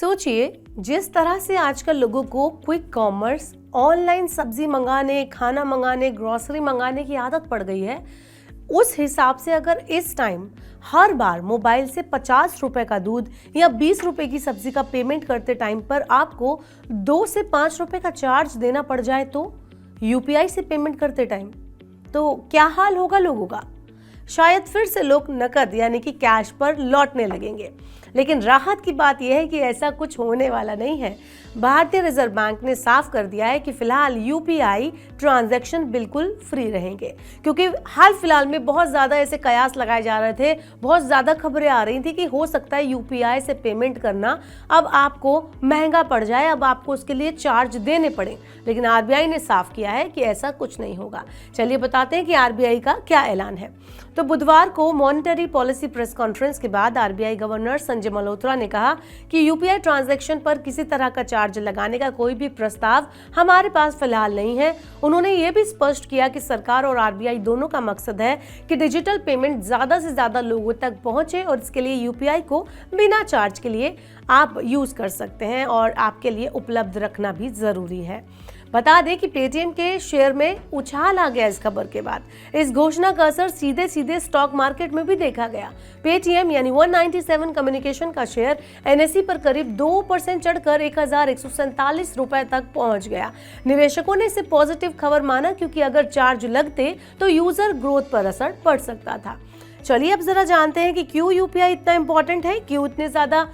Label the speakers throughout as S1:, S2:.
S1: सोचिए, जिस तरह से आजकल लोगों को क्विक कॉमर्स, ऑनलाइन सब्जी मंगाने, खाना मंगाने, ग्रोसरी मंगाने की आदत पड़ गई है, उस हिसाब से अगर इस टाइम हर बार मोबाइल से 50 रुपए का दूध या 20 रुपए की सब्जी का पेमेंट करते टाइम पर आपको 2 से 5 रुपए का चार्ज देना पड़ जाए तो यूपीआई से पेमेंट करते टाइम, तो क्या हाल होगा लोगों का। शायद फिर से लोग नकद यानी कि कैश पर लौटने लगेंगे। लेकिन राहत की बात यह है कि ऐसा कुछ होने वाला नहीं है। भारतीय रिजर्व बैंक ने साफ कर दिया है कि फिलहाल यूपीआई ट्रांजैक्शन बिल्कुल फ्री रहेंगे, क्योंकि हाल फिलहाल में बहुत ज़्यादा ऐसे कयास लगाए जा रहे थे, बहुत ज़्यादा खबरें आ रही थी कि हो सकता है यूपीआई से पेमेंट करना अब आपको महंगा पड़ जाए, अब आपको उसके लिए चार्ज देने पड़े। लेकिन आरबीआई ने साफ किया है कि ऐसा कुछ नहीं होगा। चलिए बताते हैं कि आरबीआई का क्या ऐलान है। तो बुधवार को मॉनेटरी पॉलिसी प्रेस कॉन्फ्रेंस के बाद आरबीआई गवर्नर संजय मल्होत्रा ने कहा कि यूपीआई ट्रांजैक्शन पर किसी तरह का चार्ज लगाने का कोई भी प्रस्ताव हमारे पास फिलहाल नहीं है। उन्होंने ये भी स्पष्ट किया कि सरकार और आरबीआई दोनों का मकसद है कि डिजिटल पेमेंट ज्यादा से ज्यादा लोगों तक पहुंचे और इसके लिए यूपीआई को बिना चार्ज के लिए आप यूज कर सकते हैं और आपके लिए उपलब्ध रखना भी जरूरी है। बता दें कि पेटीएम के शेयर में उछाल आ गया इस खबर के बाद। इस घोषणा का असर सीधे सीधे स्टॉक मार्केट में भी देखा गया। पेटीएम यानी 197 कम्युनिकेशन का शेयर एनएसई पर करीब 2% चढ़कर 1147 रुपए तक पहुंच गया। निवेशकों ने इसे पॉजिटिव खबर माना, क्योंकि अगर चार्ज लगते तो यूजर ग्रोथ पर असर पड़ सकता था। चलिए अब जरा जानते हैं कि क्यों यूपीआई इतना इंपॉर्टेंट है, क्यों इतने ज़्यादा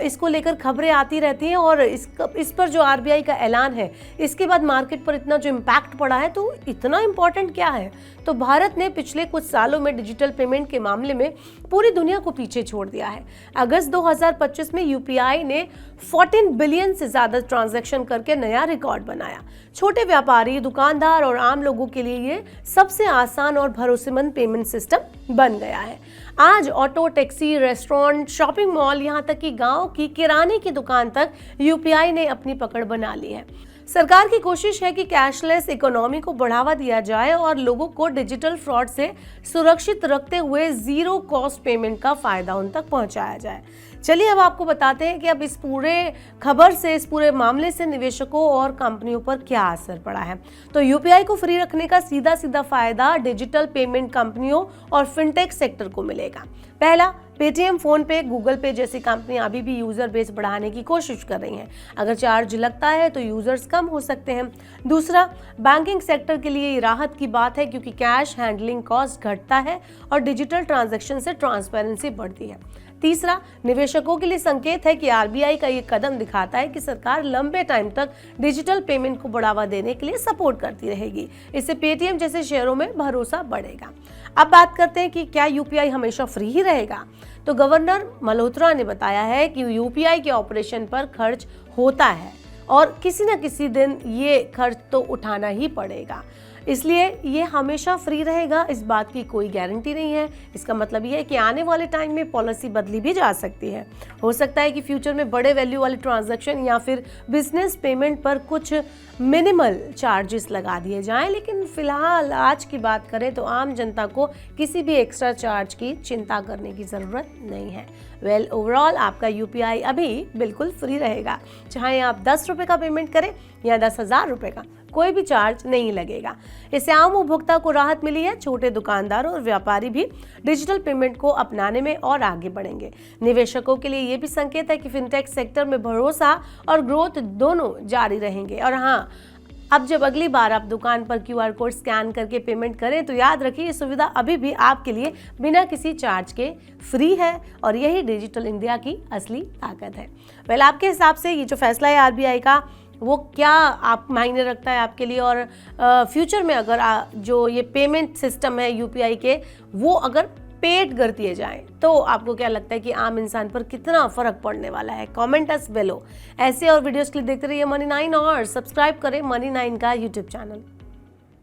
S1: इसको लेकर खबरें आती रहती हैं और इस पर जो आरबीआई का ऐलान है इसके बाद मार्केट पर इतना जो इम्पैक्ट पड़ा है, तो इतना इम्पॉर्टेंट क्या है। तो भारत ने पिछले कुछ सालों में डिजिटल पेमेंट के मामले में पूरी दुनिया को पीछे छोड़ दिया है। अगस्त 2025 में यूपीआई ने 14 बिलियन से ज़्यादा ट्रांजैक्शन करके नया रिकॉर्ड बनाया। छोटे व्यापारी, दुकानदार और आम लोगों के लिए ये सबसे आसान और भरोसेमंद पेमेंट सिस्टम बन गया है। आज auto, taxi, restaurant, shopping mall, यहाँ तक कि गांव की किराने की दुकान तक यूपीआई ने अपनी पकड़ बना ली है। सरकार की कोशिश है कि कैशलेस इकोनॉमी को बढ़ावा दिया जाए और लोगों को डिजिटल फ्रॉड से सुरक्षित रखते हुए जीरो कॉस्ट पेमेंट का फायदा उन तक पहुंचाया जाए। चलिए अब आपको बताते हैं कि अब इस पूरे खबर से, इस पूरे मामले से निवेशकों और कंपनियों पर क्या असर पड़ा है। तो यूपीआई को फ्री रखने का सीधा सीधा फायदा डिजिटल पेमेंट कंपनियों और फिनटेक सेक्टर को मिलेगा। पहला, पेटीएम, फोन पे, गूगल पे जैसी कंपनियां अभी भी यूजर बेस बढ़ाने की कोशिश कर रही हैं। अगर चार्ज लगता है तो यूजर्स कम हो सकते हैं। दूसरा, बैंकिंग सेक्टर के लिए ये राहत की बात है, क्योंकि कैश हैंडलिंग कॉस्ट घटता है और डिजिटल ट्रांजैक्शन से ट्रांसपेरेंसी बढ़ती है। तीसरा, निवेशकों के लिए संकेत है कि आरबीआई का ये कदम दिखाता है कि सरकार लंबे टाइम तक डिजिटल पेमेंट को बढ़ावा देने के लिए सपोर्ट करती रहेगी। इससे पेटीएम जैसे शेयरों में भरोसा बढ़ेगा। अब बात करते हैं कि क्या यूपीआई हमेशा फ्री ही रहेगा। तो गवर्नर मल्होत्रा ने बताया है कि यूपीआई के ऑपरेशन पर खर्च होता है और किसी न किसी दिन ये खर्च तो उठाना ही पड़ेगा, इसलिए ये हमेशा फ्री रहेगा, इस बात की कोई गारंटी नहीं है। इसका मतलब ये है कि आने वाले टाइम में पॉलिसी बदली भी जा सकती है। हो सकता है कि फ्यूचर में बड़े वैल्यू वाले ट्रांजैक्शन या फिर बिजनेस पेमेंट पर कुछ मिनिमल चार्जेस लगा दिए जाएं, लेकिन फिलहाल आज की बात करें तो आम जनता को किसी भी एक्स्ट्रा चार्ज की चिंता करने की ज़रूरत नहीं है। ओवरऑल आपका यूपीआई अभी बिल्कुल फ्री रहेगा, चाहे आप 10 रुपये का पेमेंट करें या 10,000 रुपये का, कोई भी चार्ज नहीं लगेगा। इससे आम उपभोक्ता को राहत मिली है। छोटे दुकानदार और व्यापारी भी डिजिटल पेमेंट को अपनाने में और आगे बढ़ेंगे। निवेशकों के लिए ये भी संकेत है कि फिनटेक सेक्टर में भरोसा और ग्रोथ दोनों जारी रहेंगे। और हाँ, अब जब अगली बार आप दुकान पर क्यूआर कोड स्कैन करके पेमेंट करें तो याद रखिए, ये सुविधा अभी भी आपके लिए बिना किसी चार्ज के फ्री है और यही डिजिटल इंडिया की असली ताकत है। आपके हिसाब से ये जो फैसला है आरबीआई का, वो क्या आप मायने रखता है आपके लिए, और फ्यूचर में अगर जो ये पेमेंट सिस्टम है यूपीआई के, वो अगर पेड कर दिए जाएं तो आपको क्या लगता है कि आम इंसान पर कितना फर्क पड़ने वाला है। कमेंट अस बिलो। ऐसे और वीडियोस के लिए देखते रहिए मनी 9 और सब्सक्राइब करें मनी 9 का यूट्यूब चैनल।